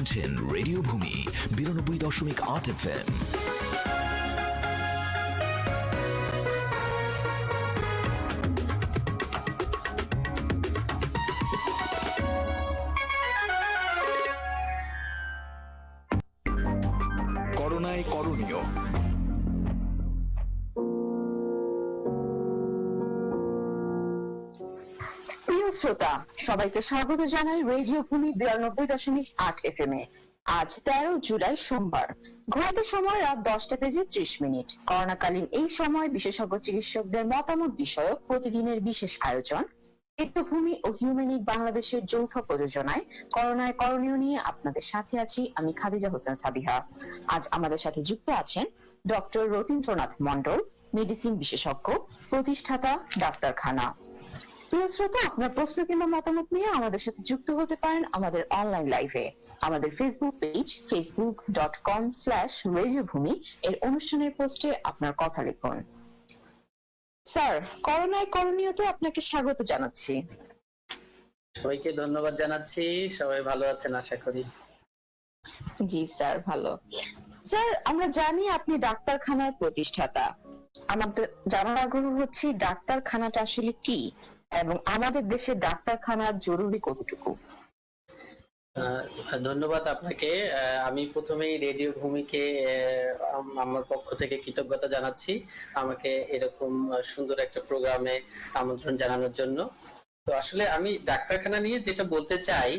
শুনছেন রেডিও ভূমি ৯২.৮ FM। করোনায় করণীয়। প্রিয় শ্রোতা, সবাইকে স্বাগত জানাই রেডিও ভূমি ৯২.৮ FM এ। আজ ১৩ জুলাই সোমবার। ঘড়িতে সময় রাত ১০টা বেজে ৩০ মিনিট। করোনাকালীন এই সময় বিশেষজ্ঞ চিকিৎসকদের মতামত বিষয়ক প্রতিদিনের বিশেষ আয়োজন রেডিও ভূমি ও হিউম্যানিক বাংলাদেশের যৌথ প্রযোজনায় করোনায় করণীয় নিয়ে আপনাদের সাথে আছি আমি খাদিজা হোসেন সাবিহা। আজ আমাদের সাথে যুক্ত আছেন ডক্টর রতীন্দ্রনাথ মণ্ডল, মেডিসিন বিশেষজ্ঞ, প্রতিষ্ঠাতা ডাক্তারখানা। প্রিয় শ্রোতা, আপনার প্রশ্ন কিংবা মতামত নিয়ে আমাদের সাথে যুক্ত হতে পারেন আমাদের অনলাইন লাইভে। আমাদের ফেসবুক পেজ facebook.com/radiobhumi এর অনুষ্ঠানের পোস্টে আপনার কথা লিখুন। স্যার, করোনায় করণীয়তে আপনাকে স্বাগত জানাচ্ছি। সবাইকে ধন্যবাদ জানাচ্ছি। সবাই ভালো আছেন আশা করি। জি স্যার, ভালো। স্যার, আমরা জানি আপনি ডাক্তারখানার প্রতিষ্ঠাতা। আমাদের জানার আগ্রহ হচ্ছে ডাক্তারখানাটা আসলে কি এবং আমাদের দেশে ডাক্তারখানার জরুরি কতটুকু? ধন্যবাদ আপনাকে। আমি প্রথমেই রেডিও ভূমিকে আমার পক্ষ থেকে কৃতজ্ঞতা জানাচ্ছি আমাকে এরকম সুন্দর একটা প্রোগ্রামে আমন্ত্রণ জানানোর জন্য। তো আসলে আমি ডাক্তারখানা নিয়ে যেটা বলতে চাই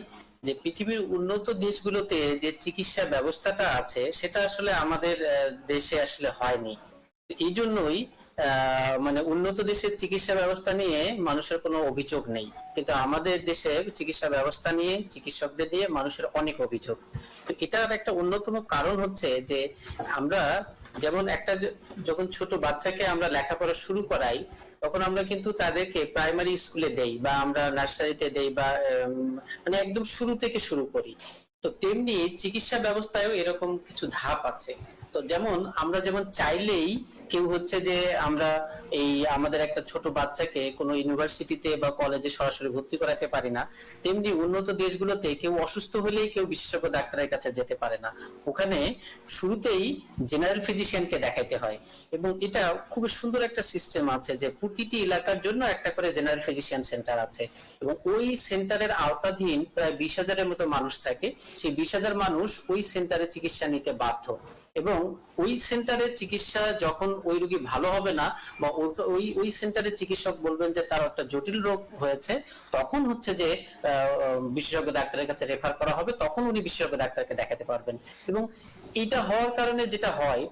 যে পৃথিবীর উন্নত দেশগুলোতে যে চিকিৎসা ব্যবস্থাটা আছে সেটা আসলে আমাদের দেশে আসলে হয়নি। এই জন্যই মানে উন্নত দেশের চিকিৎসা ব্যবস্থা নিয়ে মানুষের কোনো অভিযোগ নেই, কিন্তু আমাদের দেশে চিকিৎসা ব্যবস্থা নিয়ে চিকিৎসকদের নিয়ে মানুষের অনেক অভিযোগ। তো এটার একটা অন্যতম কারণ হচ্ছে যে আমরা যেমন একটা যখন ছোট বাচ্চাকে আমরা লেখাপড়া শুরু করাই তখন আমরা কিন্তু তাদেরকে প্রাইমারি স্কুলে দেই বা আমরা নার্সারিতে দেই বা মানে একদম শুরু থেকে শুরু করি। তো তেমনি চিকিৎসা ব্যবস্থায়ও এরকম কিছু ধাপ আছে। তো যেমন আমরা যেমন চাইলেই কেউ হচ্ছে যে আমরা এই আমাদের একটা ছোট বাচ্চাকে কোনো ইউনিভার্সিটিতে বা কলেজে সরাসরি ভর্তি করাতে পারি না, তেমনি উন্নত দেশগুলোতে কেউ অসুস্থ হলেই কেউ বিশেষজ্ঞ ডাক্তারের কাছে যেতে পারে না। ওখানে শুরুতেই জেনারেল ফিজিশিয়ানকে দেখাইতে হয় এবং এটা খুব সুন্দর একটা সিস্টেম আছে যে প্রতিটি এলাকার জন্য একটা করে জেনারেল ফিজিশিয়ান সেন্টার আছে এবং ওই সেন্টারের আওতাধীন প্রায় ২০,০০০-এর মতো মানুষ থাকে। সেই ২০,০০০ মানুষ ওই সেন্টারে চিকিৎসা নিতে বাধ্য এবং ওই সেন্টারের চিকিৎসা যখন ওই রোগী ভালো হবে না বা ওই সেন্টারের চিকিৎসক বলবেন যে তার একটা জটিল রোগ হয়েছে, তখন হচ্ছে যে বিশেষজ্ঞ ডাক্তারের কাছে রেফার করা হবে, তখন উনি বিশেষজ্ঞ ডাক্তারকে দেখাতে পারবেন। এবং এটা হওয়ার কারণে যেটা হয়,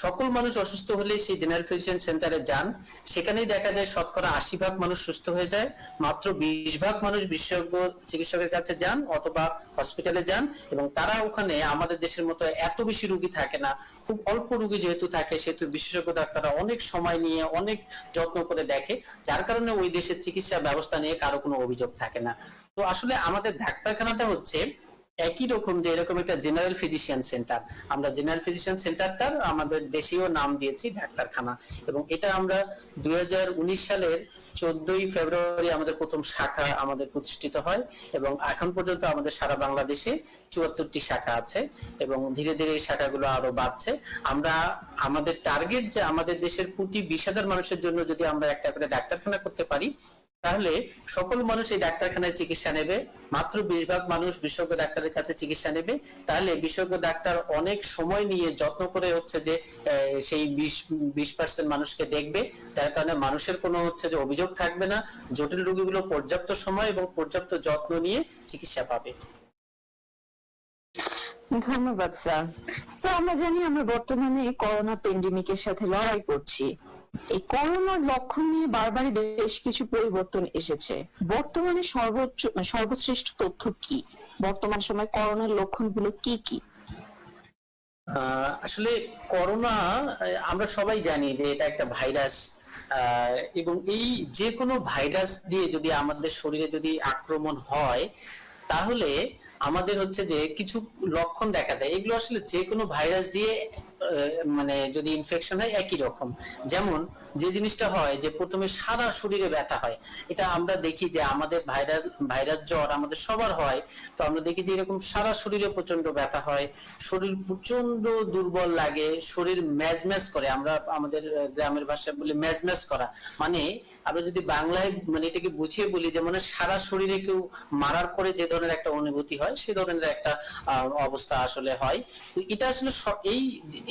সকল মানুষ অসুস্থ হলে সেই জেনারেল ফিজিশিয়ান সেন্টারে যান, সেখানেই দেখা যায় শতকরা ৮০ ভাগ মানুষ সুস্থ হয়ে যায়, মাত্র ২০ ভাগ মানুষ বিশেষজ্ঞ চিকিৎসকের কাছে যান অথবা হসপিটালে যান এবং তারা ওখানে আমাদের দেশের মতো এত বেশি রোগী থাকে না, খুব অল্প রোগী যেহেতু থাকে সেহেতু বিশেষজ্ঞ ডাক্তাররা অনেক সময় নিয়ে অনেক যত্ন করে দেখে, যার কারণে ওই দেশের চিকিৎসা ব্যবস্থা নিয়ে কারো কোনো অভিযোগ থাকে না। তো আসলে আমাদের ডাক্তারখানাটা হচ্ছে একই রকম যে এরকম একটা জেনারেল ফিজিশিয়ান সেন্টার। আমরা জেনারেল ফিজিশিয়ান সেন্টারটার আমাদের দেশীয় নাম দিয়েছি ডাক্তারখানা এবং এটা আমরা ২০১৯ সালের ১৪ই ফেব্রুয়ারি আমাদের প্রথম শাখা আমাদের প্রতিষ্ঠিত হয় এবং এখন পর্যন্ত আমাদের সারা বাংলাদেশে ৭৪টি শাখা আছে এবং ধীরে ধীরে এই শাখাগুলো আরো বাড়ছে। আমরা আমাদের টার্গেট যে আমাদের দেশের প্রতি ২০,০০০ মানুষের জন্য যদি আমরা একটা করে ডাক্তারখানা করতে পারি তাহলে সকল মানুষ এই ডাক্তারখানায় চিকিৎসা নেবে, মাত্র ২০ ভাগ মানুষ বিশেষজ্ঞ ডাক্তারের কাছে চিকিৎসা নেবে, তাহলে বিশেষজ্ঞ ডাক্তার অনেক সময় নিয়ে যত্ন করে হচ্ছে যে সেই ২০% মানুষকে দেখবে, যার কারণে মানুষের কোনো হচ্ছে যে অভিযোগ থাকবে না, জটিল রোগীগুলো পর্যাপ্ত সময় এবং পর্যাপ্ত যত্ন নিয়ে চিকিৎসা পাবে। ধন্যবাদ স্যার। স্যার, আমরা জানি আমরা বর্তমানে করোনা প্যান্ডেমিকের সাথে লড়াই করছি। এই করোনার লক্ষণ নিয়ে বারবারই বেশ কিছু পরিবর্তন এসেছে। বর্তমানে সর্বশ্রেষ্ঠ তথ্য কি? বর্তমান সময় করোনার লক্ষণগুলো কি কি? আসলে করোনা আমরা সবাই জানি যে এটা একটা ভাইরাস এবং এই যে কোনো ভাইরাস দিয়ে যদি আমাদের শরীরে যদি আক্রমণ হয় তাহলে আমাদের হচ্ছে যে কিছু লক্ষণ দেখা দেয়। এগুলো আসলে যে কোনো ভাইরাস দিয়ে মানে যদি ইনফেকশন হয় একই রকম। যেমন যে জিনিসটা হয় যে প্রথমে সারা শরীরে ব্যথা হয়, এটা আমরা দেখি যে আমাদের ভাইরাস জ্বর আমাদের সবার হয়, তো আমরা দেখি যে এরকম সারা শরীরে প্রচন্ড ব্যথা হয়, শরীর প্রচন্ড দুর্বল লাগে, শরীর ম্যাজম্যাজ করে, আমরা আমাদের গ্রামের ভাষায় বলি ম্যাজম্যাজ করা, মানে আমরা যদি বাংলায় মানে এটাকে বুঝিয়ে বলি যে মানে সারা শরীরে কেউ মারার পরে যে ধরনের একটা অনুভূতি হয় সেই ধরনের একটা অবস্থা আসলে হয়। তো এটা আসলে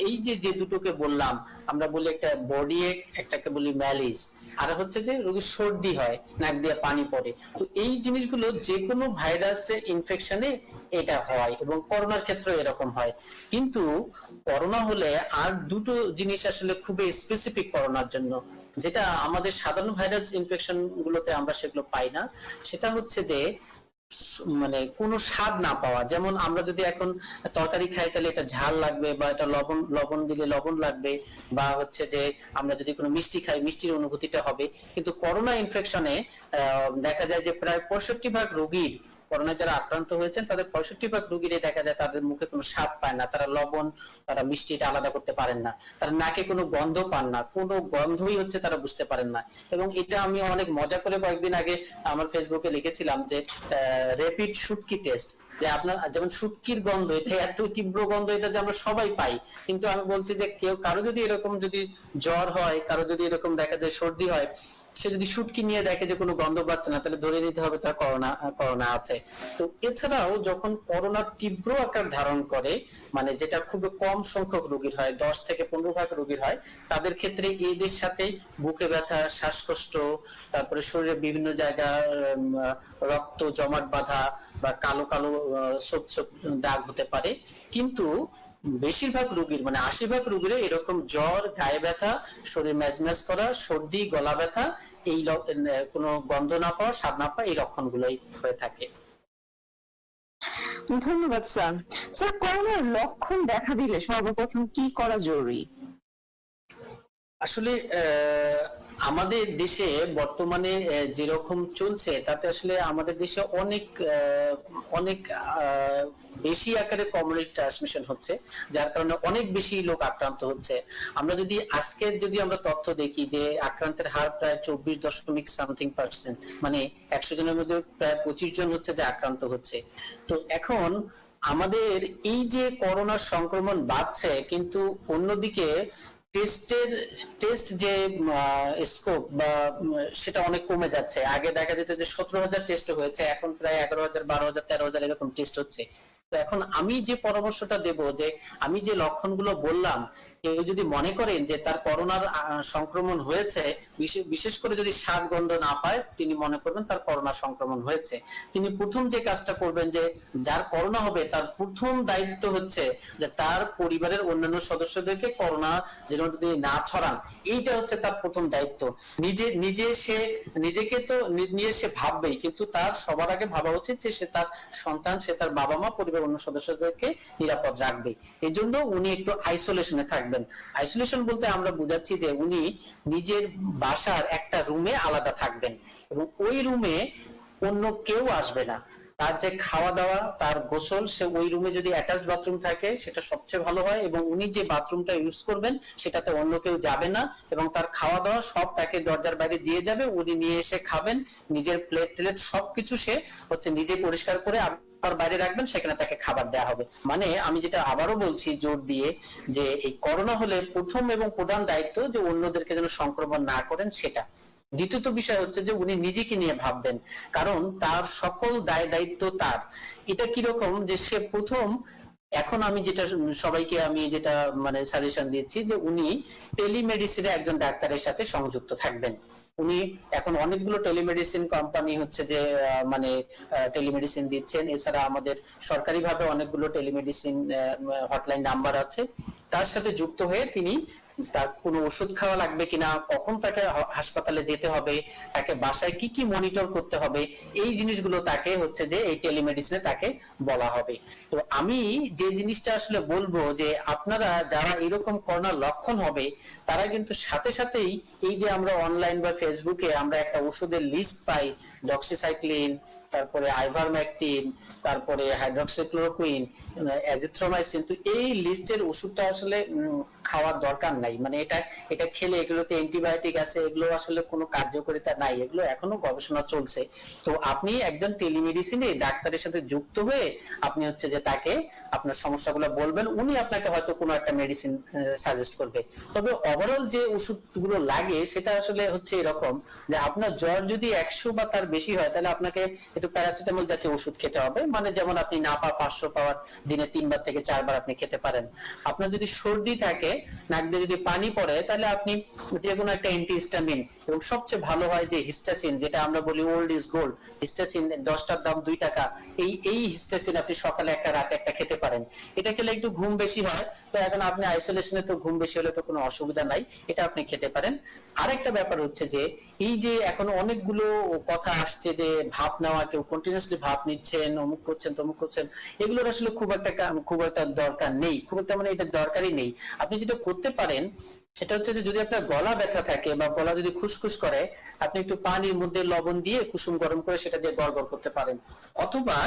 এই যে দুটোকে বললাম, আমরা বলি একটা বডি এক, একটাকে বলি ম্যালিজ, আর হচ্ছে যে রোগীর সর্দি হয়, নাক দিয়ে পানি পড়ে। তো এই জিনিসগুলো যে কোনো ভাইরাসের ইনফেকশনে এটা হয় এবং করোনার ক্ষেত্রে এরকম হয়। কিন্তু করোনা হলে আর দুটো জিনিস আসলে খুবই স্পেসিফিক করোনার জন্য, যেটা আমাদের সাধারণ ভাইরাস ইনফেকশন গুলোতে আমরা সেগুলো পাই না। সেটা হচ্ছে যে মানে কোনো স্বাদ না পাওয়া। যেমন আমরা যদি এখন তরকারি খাই তাহলে এটা ঝাল লাগবে, বা এটা লবণ দিলে লবণ লাগবে, বা হচ্ছে যে আমরা যদি কোনো মিষ্টি খাই মিষ্টির অনুভূতিটা হবে। কিন্তু করোনা ইনফেকশনে দেখা যায় যে প্রায় 65% রোগীর, করোনা যারা আক্রান্ত হয়েছেন তাদের 65% রোগীরই দেখা যায় তাদের মুখে কোনো স্বাদ পায় না, তারা লবণ তারা মিষ্টি এটা আলাদা করতে পারেন না, তারা নাকে কোনো গন্ধ পান না, কোনো গন্ধই হচ্ছে তারা বুঝতে পারেন না। এবং এটা আমি অনেক মজা করে কয়েকদিন আগে আমার ফেসবুকে লিখেছিলাম যে র্যাপিড শুটকি টেস্ট, যে আপনার যেমন শুটকির গন্ধ এটা এত তীব্র গন্ধ, এটা যে আমরা সবাই পাই, কিন্তু আমি বলছি যে কারো যদি এরকম যদি জ্বর হয়, কারো যদি এরকম দেখা যায় সর্দি হয়, সে যদি শুটকি নিয়ে দেখে যে কোনো গন্ধ পাচ্ছে না, তাহলে ধরে নিতে হবে তার করোনা আছে। তো এছাড়াও যখন করোনা তীব্র আকার ধারণ করে, মানে যেটা খুব কম সংখ্যক রোগীর হয়, 10 থেকে 15% রোগীর হয়, তাদের ক্ষেত্রে এদের সাথে বুকে ব্যথা, শ্বাসকষ্ট, তারপরে শরীরের বিভিন্ন জায়গায় রক্ত জমাট বাঁধা বা কালো কালো ছোপ ছোপ দাগ হতে পারে। কিন্তু বেশিরভাগ রোগীর মানে 80% রোগীর এরকম জ্বর, গায়ে ব্যথা, শরীর ম্যাজম্যাজ করা, সর্দি, গলা ব্যথা, এই কোনো গন্ধ না পাওয়া, স্বাদ না পাওয়া, এই লক্ষণগুলোই হয়ে থাকে। ধন্যবাদ স্যার। স্যার, করোনার লক্ষণ দেখা দিলে সর্বপ্রথম কি করা জরুরি? আসলে আমাদের দেশে বর্তমানে যেরকম চলছে তাতে আসলে আমাদের দেশে অনেক বেশি আকারে কমিউনিটি ট্রান্সমিশন হচ্ছে, যার কারণে অনেক বেশি লোক আক্রান্ত হচ্ছে। আমরা যদি আজকের আমরা তথ্য দেখি যে আক্রান্তের হার প্রায় 24.something%, মানে 100 জনের মধ্যে প্রায় 25 জন হচ্ছে যে আক্রান্ত হচ্ছে। তো এখন আমাদের এই যে করোনার সংক্রমণ বাড়ছে, কিন্তু অন্যদিকে টেস্ট যে স্কোপ বা সেটা অনেক কমে যাচ্ছে। আগে দেখা যেত যে 17,000 টেস্ট হয়েছে, এখন প্রায় 11,000, 12,000, 13,000 এরকম টেস্ট হচ্ছে। তো এখন আমি যে পরামর্শটা দেব, যে আমি যে লক্ষণগুলো বললাম, কেউ যদি মনে করেন যে তার করোনার সংক্রমণ হয়েছে, বিশেষ করে যদি স্বাদ গন্ধ না পায়, তিনি মনে করবেন তার করোনা সংক্রমণ হয়েছে, তিনি প্রথম যে কাজটা করবেন, যে যার করোনা হবে তার প্রথম দায়িত্ব হচ্ছে যে তার পরিবারের অন্যান্য সদস্যদেরকে করোনা যেন তিনি না ছড়ান, এইটা হচ্ছে তার প্রথম দায়িত্ব। নিজেকে তো নিয়ে সে ভাববেই, কিন্তু তার সবার আগে ভাবা উচিত যে সে তার সন্তান, সে তার বাবা মা, পরিবার অন্য সদস্যদেরকে নিরাপদ রাখবে। এই জন্য উনি একটু আইসোলেশনে থাকবেন। আইসোলেশন বলতে আমরা বুঝাচ্ছি যে উনি নিজের বাসার একটা রুমে আলাদা থাকবেন, এবং ওই রুমে অন্য কেউ আসবে না। তার যে খাওয়া দাওয়া, তার গোসল, সে ওই রুমে যদি অ্যাটাচ বাথরুম থাকে সেটা সবচেয়ে ভালো হয়, এবং উনি যে বাথরুমটা ইউজ করবেন সেটাতে অন্য কেউ যাবে না, এবং তার খাওয়া দাওয়া সব তাকে দরজার বাইরে দিয়ে যাবে, উনি নিয়ে এসে খাবেন, নিজের প্লেট সবকিছু সে হচ্ছে নিজে পরিষ্কার করে আর বাইরে রাখবেন, সেখানে তাকে খাবার দেওয়া হবে। মানে আমি যেটা আবারও বলছি জোর দিয়ে, যে এই করোনা হলে প্রথম এবং প্রধান দায়িত্ব যে অন্যদেরকে যেন সংক্রমণ না করেন সেটা। দ্বিতীয়ত বিষয় হচ্ছে যে উনি নিজেকে নিয়ে ভাববেন, কারণ তার সকল দায়িত্ব তার। এটা কিরকম, যে সে প্রথম, এখন আমি যেটা সবাইকে যেটা মানে সাজেশন দিচ্ছি, যে উনি টেলিমেডিসিনে একজন ডাক্তারের সাথে সংযুক্ত থাকবেন। উনি এখন অনেকগুলো টেলিমেডিসিন কোম্পানি হচ্ছে যে মানে টেলিমেডিসিন দিচ্ছেন, এছাড়া আমাদের সরকারিভাবে অনেকগুলো টেলিমেডিসিন হটলাইন নাম্বার আছে, তার সাথে যুক্ত হয়ে তিনি তার কোনো ওষুধ খাওয়া লাগবে কিনা, কখন তাকে হাসপাতালে যেতে হবে, তাকে বাসায় কি কি মনিটর করতে হবে, এই জিনিসগুলো তাকে হচ্ছে যে এই টেলিমেডিসিনে তাকে বলা হবে। তো আমি যে জিনিসটা আসলে বলবো, যে আপনারা যারা এরকম করোনার লক্ষণ হবে, তারা কিন্তু সাথে সাথেই এই যে আমরা অনলাইন বা ফেসবুকে আমরা একটা ওষুধের লিস্ট পাই, ডক্সিসাইক্লিন, তারপরে আইভারমেকটিন, তারপরে হাইড্রক্সিক্লোরোকুইন, অ্যাজিথ্রোমাইসিন। তো এই লিস্টের ওষুধটা আসলে খাওয়ার দরকার নাই, মানে এটা খেলে এগুলোতে অ্যান্টিবায়োটিক আছে, এগুলো আসলে কোনো কার্যকারিতা নাই, এগুলো এখনো গবেষণা চলছে। তো আপনি একজন টেলিমেডিসিনে ডাক্তারের সাথে যুক্ত হয়ে আপনি হচ্ছে যে তাকে আপনার সমস্যাগুলো বলবেন, উনি আপনাকে হয়তো কোনো একটা মেডিসিন সাজেস্ট করবে। তবে ওভারঅল যে ওষুধগুলো লাগে সেটা আসলে হচ্ছে এরকম যে আপনার জ্বর যদি 100 বা তার বেশি হয় তাহলে আপনাকে একটু প্যারাসিটামল জাতীয় ওষুধ খেতে হবে, মানে যেমন আপনি নাপা 500 পাওয়ার দিনে 3 বার থেকে 4 বার আপনি খেতে পারেন। আপনার যদি সর্দি থাকে, নাক দিয়ে যদি পানি পড়ে, তাহলে আপনি যে কোনো একটা অ্যান্টিহিস্টামিন, এবং সবচেয়ে ভালো হয় যে হিস্টাসিন, যেটা আমরা বলি ওল্ড ইজ গোল্ড, হিস্টাসিন 10টার দাম 2 টাকা, এই হিস্টাসিন আপনি সকালে একটা রাতে একটা খেতে পারেন। এটা খেলে একটু ঘুম বেশি হয়, তো এখন আপনি আইসোলেশনে তো ঘুম বেশি হলে তো কোনো অসুবিধা নাই, এটা আপনি খেতে পারেন। আরেকটা ব্যাপার হচ্ছে যে এই যে এখন অনেকগুলো কথা আসছে যে ভাপ নেওয়া, কেউ কন্টিনিউয়াসলি ভাপ নিচ্ছেন, অমুক করছেন তমুক করছেন, এগুলোর আসলে খুব একটা দরকার নেই, খুব একটা মানে এটা দরকারই নেই। আপনি যেটা করতে পারেন সেটা হচ্ছে যে যদি আপনার গলা ব্যথা থাকে বা গলা যদি খুসখুস করে, আপনি একটু পানির মধ্যে লবণ দিয়ে কুসুম গরম করে সেটা দিয়ে গড়গড় করতে পারেন, অথবা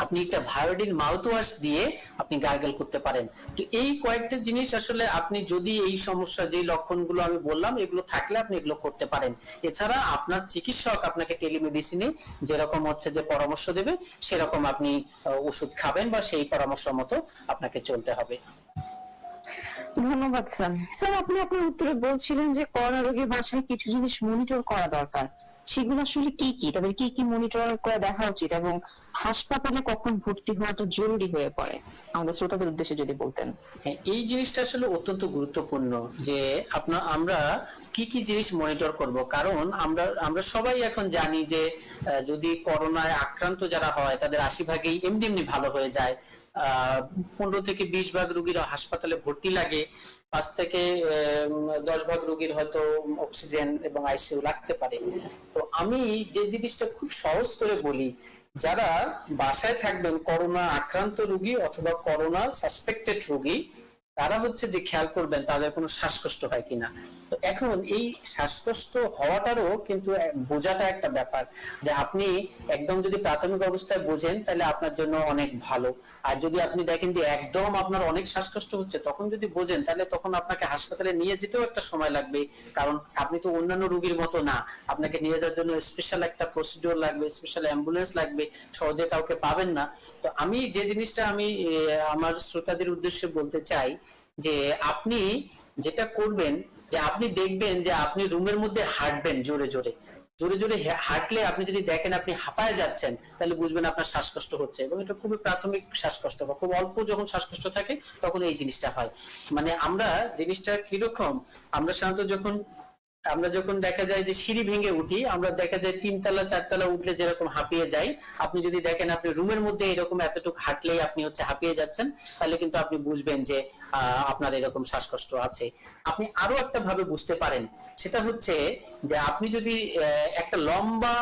আপনি একটা ভায়োডিন মাউথ ওয়াশ দিয়ে আপনি গার্গল করতে পারেন। তো এই কয়েকটা জিনিস আসলে আপনি যদি এই সমস্যা, যে লক্ষণগুলো আমি বললাম এগুলো থাকলে আপনি এগুলো করতে পারেন। এছাড়া আপনার চিকিৎসক আপনাকে টেলিমেডিসিনে যেরকম হচ্ছে যে পরামর্শ দেবে সেরকম আপনি ওষুধ খাবেন বা সেই পরামর্শ মতো আপনাকে চলতে হবে। ধন্যবাদ স্যার। স্যার, আপনি আপনার উত্তরে বলছিলেন যে করোনা রোগীর বাসায় কিছু জিনিস মনিটর করা দরকার, সেগুলো আসলে কি কি, তাদের কি কি মনিটর করে দেখা উচিত এবং হাসপাতালে কখন ভর্তি হওয়াটা জরুরি হয়ে পড়ে, আমাদের শ্রোতাদের উদ্দেশ্যে যদি বলতেন। এই জিনিসটা আসলে অত্যন্ত গুরুত্বপূর্ণ যে আমরা কি কি জিনিস মনিটর করব, কারণ আমরা সবাই এখন জানি যে যদি করোনায় আক্রান্ত যারা হয় তাদের 80 ভাগই এমনি ভালো হয়ে যায়, 15 থেকে 20 ভাগ রোগীর হাসপাতালে ভর্তি লাগে, 5 থেকে 10 ভাগ রোগীর হয়তো অক্সিজেন এবং আইসিইউ লাগতে পারে। তো আমি যে জিনিসটা খুব সহজ করে বলি, যারা বাসায় থাকবেন করোনা আক্রান্ত রোগী অথবা করোনা সাসপেক্টেড রোগী, তারা হচ্ছে যে খেয়াল করবেন তাদের কোনো শ্বাসকষ্ট হয় কিনা। তো এখন এই শ্বাসকষ্ট হওয়াটারও কিন্তু বোঝাটা একটা ব্যাপার, যে আপনি একদম যদি প্রাথমিক অবস্থায় বোঝেন তাহলে আপনার জন্য অনেক ভালো, আর যদি আপনি দেখেন যে একদম আপনার অনেক শ্বাসকষ্ট হচ্ছে তখন যদি বোঝেন তাহলে তখন আপনাকে হাসপাতালে নিয়ে যেতেও একটা সময় লাগবে, কারণ আপনি তো অন্যান্য রোগীর মতো না, আপনাকে নিয়ে যাওয়ার জন্য স্পেশাল একটা প্রসিডিওর লাগবে, স্পেশাল অ্যাম্বুলেন্স লাগবে, সহজে কাউকে পাবেন না। তো আমি যে জিনিসটা আমি আমার শ্রোতাদের উদ্দেশ্যে বলতে চাই যে আপনি যেটা করবেন যে আপনি দেখবেন যে আপনি রুমের মধ্যে হাঁটবেন, জোরে জোরে হাঁটলে আপনি যদি দেখেন আপনি হাঁপায় যাচ্ছেন তাহলে বুঝবেন আপনার শ্বাসকষ্ট হচ্ছে, এবং এটা খুবই প্রাথমিক শ্বাসকষ্ট বা খুব অল্প যখন শ্বাসকষ্ট থাকে তখন এই জিনিসটা হয়। মানে আমরা জিনিসটা কিরকম, আমরা সাধারণত আমরা যখন দেখা যায় যে সিঁড়ি ভেঙে উঠি, আমরা দেখা যায় 3 তলা 4 তলা উঠলে যেরকম হাঁপিয়ে যাই, আপনি যদি দেখেন আপনি রুমের মধ্যে এরকম এতটুকু হাঁটলেই আপনি হচ্ছে হাঁপিয়ে যাচ্ছেন, তাহলে কিন্তু আপনি বুঝবেন যে আপনার এরকম শ্বাসকষ্ট আছে। আপনি আরো একটা ভাবে বুঝতে পারেন, সেটা হচ্ছে যে আপনি যদি একটা লম্বা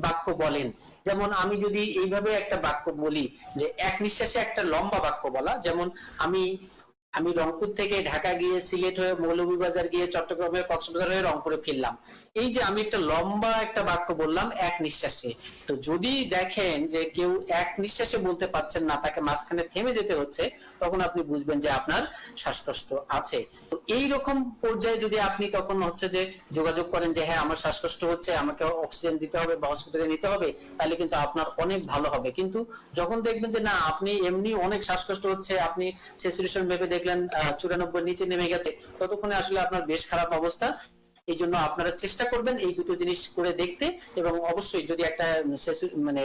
বাক্য বলেন, যেমন আমি যদি এইভাবে একটা বাক্য বলি যে এক নিঃশ্বাসে একটা লম্বা বাক্য বলা, যেমন আমি রংপুর থেকে ঢাকা গিয়ে, সিলেট হয়ে মৌলভীবাজার গিয়ে, চট্টগ্রাম হয়ে কক্সবাজার হয়ে রংপুরে ফিরলাম, এই যে আমি একটা লম্বা একটা বাক্য বললাম এক নিঃশ্বাসে। তো যদি দেখেন যে কেউ এক নিঃশ্বাসে বলতে পারছেন না, তাকে মাঝখানে থেমে যেতে হচ্ছে, তখন আপনি বুঝবেন যে আপনার শ্বাসকষ্ট আছে। তো এই রকম পর্যায়ে যদি আপনি তখন হচ্ছে যে যোগাযোগ করেন যে হ্যাঁ আমার শ্বাসকষ্ট হচ্ছে, আমাকে অক্সিজেন দিতে হবে বা হসপিটালে নিতে হবে, তাহলে কিন্তু আপনার অনেক ভালো হবে। কিন্তু যখন দেখবেন যে না আপনি এমনি অনেক শ্বাসকষ্ট হচ্ছে, আপনি স্যাচুরেশন ভেবে দেখলেন 94 নিচে নেমে গেছে, ততক্ষণে আসলে আপনার বেশ খারাপ অবস্থা। এই জন্য আপনারা চেষ্টা করবেন এই দুটো জিনিস করে দেখতে, এবং অবশ্যই যদি একটা মানে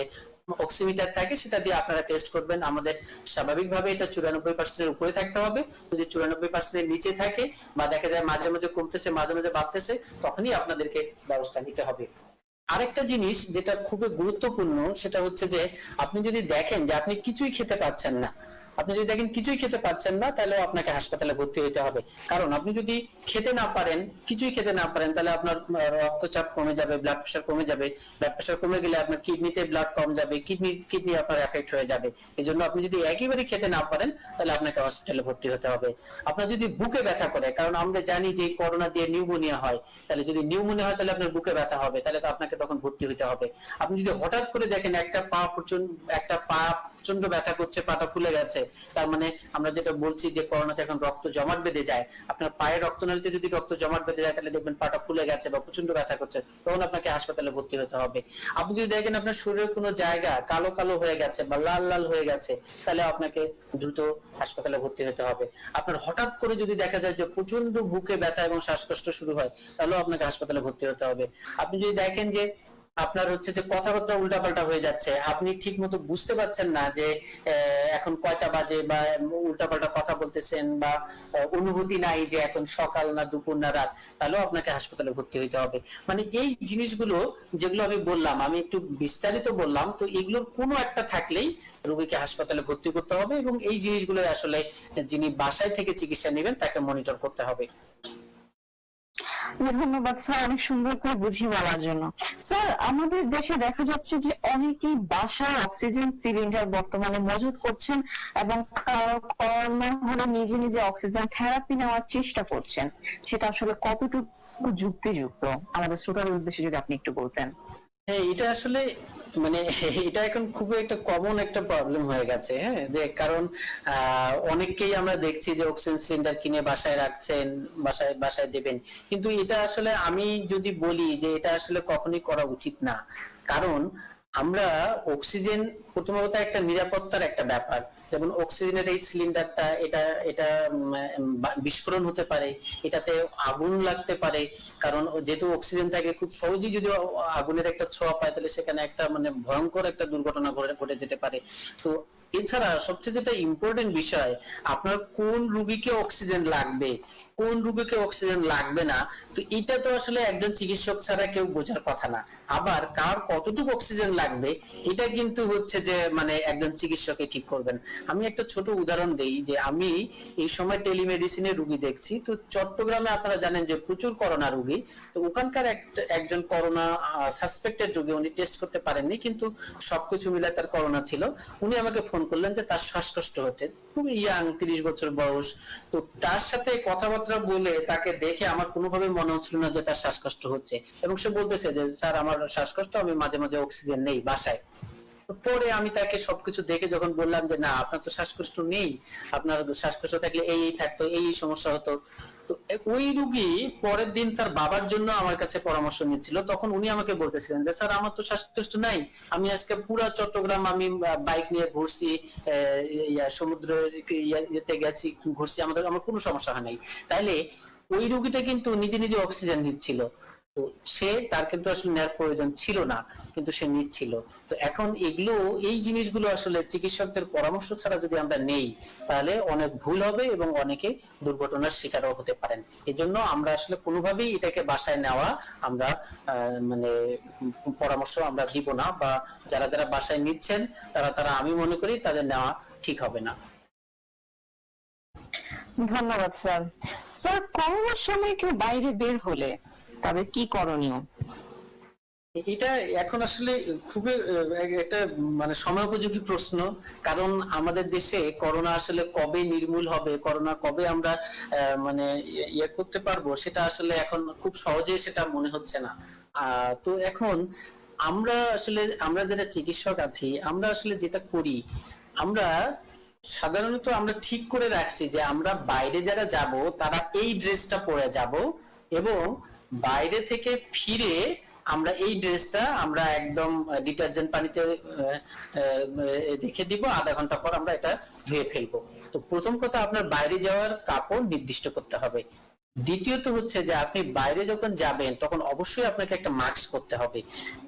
অক্সিমিটার থাকে সেটা দিয়ে আপনারা টেস্ট করবেন। আমাদের স্বাভাবিকভাবে এটা 94% এর উপরে থাকতে হবে, যদি 94% এর নিচে থাকে বা দেখা যায় মাঝে মাঝে কমতেছে মাঝে মাঝে বাড়তেছে, তখনই আপনাদেরকে ব্যবস্থা নিতে হবে। আরেকটা জিনিস যেটা খুবই গুরুত্বপূর্ণ সেটা হচ্ছে যে আপনি যদি দেখেন যে আপনি কিছুই খেতে পাচ্ছেন না, আপনি যদি দেখেন কিছুই খেতে পাচ্ছেন না, তাহলে আপনাকে হাসপাতালে ভর্তি হতে হবে। কারণ আপনি যদি খেতে না পারেন, কিছুই খেতে না পারেন, তাহলে আপনার রক্তচাপ কমে যাবে, ব্লাড প্রেশার কমে যাবে। ব্লাড প্রেশার কমে গেলে আপনার কিডনিতে ব্লাড কম যাবে, কিডনি আপনার এফেক্ট হয়ে যাবে। এই জন্য আপনি যদি একেবারে খেতে না পারেন, তাহলে আপনাকে হসপিটালে ভর্তি হতে হবে। আপনার যদি বুকে ব্যথা করে, কারণ আমরা জানি যে করোনা দিয়ে নিউমোনিয়া হয়, তাহলে যদি নিউমোনিয়া হয় তাহলে আপনার বুকে ব্যথা হবে, তাহলে তো আপনাকে তখন ভর্তি হতে হবে। আপনি যদি হঠাৎ করে দেখেন একটা পা প্রচন্ড ব্যথা করছে, পাটা ফুলে গেছে, তার মানে আমরা যেটা বলছি যে করোনাতে এখন রক্ত জমাট বেঁধে যায়। আপনার পায়ের রক্তনালীতে যদি রক্ত জমাট বেঁধে যায়, তাহলে দেখবেন পাটা ফুলে গেছে বা প্রচন্ড ব্যথা করছে, তখন আপনাকে হাসপাতালে ভর্তি হতে হবে। আপনি যদি দেখেন আপনার শরীরের কোনো জায়গা কালো কালো হয়ে গেছে বা লাল লাল হয়ে গেছে, তাহলে আপনাকে দ্রুত হাসপাতালে ভর্তি হতে হবে। আপনার হঠাৎ করে যদি দেখা যায় যে প্রচন্ড বুকে ব্যথা এবং শ্বাসকষ্ট শুরু হয়, তাহলেও আপনাকে হাসপাতালে ভর্তি হতে হবে। আপনি যদি দেখেন যে আপনার হচ্ছে যে কথাবার্তা উল্টাপাল্টা হয়ে যাচ্ছে, আপনি ঠিক মতো বুঝতে পারছেন না যে এখন কয়টা বাজে, বা উল্টাপাল্টা কথা বলতেছেন, বা অনুভূতি নাই যে এখন সকাল না দুপুর না রাত, তাহলেও আপনাকে হাসপাতালে ভর্তি হতে হবে। মানে এই জিনিসগুলো যেগুলো আমি বললাম, আমি একটু বিস্তারিত বললাম, তো এগুলোর কোনো একটা থাকলেই রোগীকে হাসপাতালে ভর্তি করতে হবে, এবং এই জিনিসগুলো আসলে যিনি বাসায় থেকে চিকিৎসা নেবেন তাকে মনিটর করতে হবে। ধন্যবাদ স্যার, অনেক সুন্দর করে বুঝিয়ে বলার জন্য। স্যার, আমাদের দেশে দেখা যাচ্ছে যে অনেকেই বাসায় অক্সিজেন সিলিন্ডার বর্তমানে মজুত করছেন এবং করোনা হলে নিজে নিজে অক্সিজেন থেরাপি নেওয়ার চেষ্টা করছেন। সেটা আসলে কতটুকু যুক্তিযুক্ত, আমাদের শ্রোতাদের উদ্দেশ্যে যদি আপনি একটু বলতেন। হ্যাঁ, এটা আসলে মানে এটা এখন খুবই একটা কমন একটা প্রবলেম হয়ে গেছে। হ্যাঁ, যে কারণ অনেককেই আমরা দেখছি যে অক্সিজেন সিলিন্ডার কিনে বাসায় রাখছেন, বাসায় দেবেন, কিন্তু এটা আসলে আমি যদি বলি যে এটা আসলে কখনোই করা উচিত না। কারণ আমরা অক্সিজেন প্রথমত একটা নিরাপত্তার একটা ব্যাপার, যেমন অক্সিজেনের এই সিলিন্ডারটা এটা বিস্ফোরণ হতে পারে, এটাতে আগুন লাগতে পারে, কারণ যেহেতু অক্সিজেন থাকে খুব সহজেই যদি আগুনের একটা ছোঁয়া পায়, তাহলে সেখানে একটা মানে ভয়ঙ্কর একটা দুর্ঘটনা ঘটে যেতে পারে। তো এছাড়া সবচেয়ে যেটা ইম্পর্টেন্ট বিষয়, আপনার কোন রোগীকে অক্সিজেন লাগবে, কোন রোগীকে অক্সিজেন লাগবে না, তো এটা তো আসলে একজন চিকিৎসক ছাড়া কেউ বোঝার কথা না। আবার কার কতটুকু অক্সিজেন লাগবে, এটা কিন্তু হচ্ছে যে মানে একজন চিকিৎসকই ঠিক করবেন। আমি একটা ছোট উদাহরণ দেই, যে আমি এই সময় টেলিমেডিসিনের রোগী দেখছি। তো চট্টগ্রামে আপনারা জানেন যে প্রচুর করোনা রোগী, তো ওখানকার একজন করোনা সাসপেক্টেড রোগী, উনি টেস্ট করতে পারেননি, কিন্তু সবকিছু মিলে তার করোনা ছিল। উনি আমাকে ফোন করলেন যে তার শ্বাসকষ্ট হচ্ছে, খুবই ইয়াং, 30 বছর বয়স। তো তার সাথে কথাবার্তা বলে তাকে দেখে আমার কোনোভাবে মনে হচ্ছিল না যে তার শ্বাসকষ্ট হচ্ছে, এবং সে বলতেছে যে স্যার আমার শ্বাসকষ্ট, আমি মাঝে মাঝে অক্সিজেন নেই বাসায়। পরে আমি তাকে সবকিছু দেখে যখন বললাম যে না, আপনার তো শ্বাসকষ্ট নেই, আপনার শ্বাসকষ্ট থাকলে এই থাকতো, এই সমস্যা হতো। তো ওই রোগী পরের দিন তার বাবার জন্য আমার কাছে পরামর্শ নিচ্ছিল, তখন উনি আমাকে বলতেছিলেন যে স্যার আমার তো শ্বাসকষ্ট নাই, আমি আজকে পুরা চট্টগ্রাম আমি বাইক নিয়ে ঘুরছি, সমুদ্রে গেছি, ঘুরছি, আমার কোনো সমস্যা হয় নাই। তাইলে ওই রোগীটা কিন্তু নিজে নিজে অক্সিজেন নিচ্ছিল, তো তার কিন্তু আসলে নেওয়ার প্রয়োজন ছিল না, কিন্তু সে নিচ্ছিল। তো এখন এই জিনিসগুলো আসলে চিকিৎসকদের পরামর্শ ছাড়া যদি আমরা নেই, তাহলে অনেক ভুল হবে এবং অনেকে দুর্ঘটনার শিকারও হতে পারেন। এজন্য আমরা আসলে কোনোভাবেই এটাকে বাসায় নেওয়া আমরা মানে পরামর্শ আমরা দিব না, বা যারা যারা বাসায় নিচ্ছেন তারা আমি মনে করি তাদের নেওয়া ঠিক হবে না। ধন্যবাদ স্যার। স্যার, করোনার সময় কেউ বাইরে বের হলে তাদের কি করণীয়? এটা এখন আসলে খুবই একটা মানে সময়োপযোগী প্রশ্ন, কারণ আমাদের দেশে করোনা আসলে কবে নির্মূল হবে, করোনা কবে আমরা মানে ইয়ে করতে পারবো, সেটা আসলে এখন খুব সহজে সেটা মনে হচ্ছে না। তো এখন আমরা যারা চিকিৎসক আছি, আমরা আসলে যেটা করি, আমরা সাধারণত আমরা ঠিক করে রাখছি যে আমরা বাইরে যারা যাব তারা এই ড্রেসটা পরে যাব, এবং বাইরে থেকে ফিরে আমরা এই ড্রেসটা আমরা একদম ডিটারজেন্ট পানিতে রেখে দিব, আধা ঘন্টা পর আমরা এটা ধুয়ে ফেলবো। তো প্রথম কথা, আপনার বাইরে যাওয়ার কাপড় নির্দিষ্ট করতে হবে। দ্বিতীয়ত হচ্ছে যে আপনি বাইরে যখন যাবেন তখন অবশ্যই আপনাকে একটা মাস্ক পরতে হবে।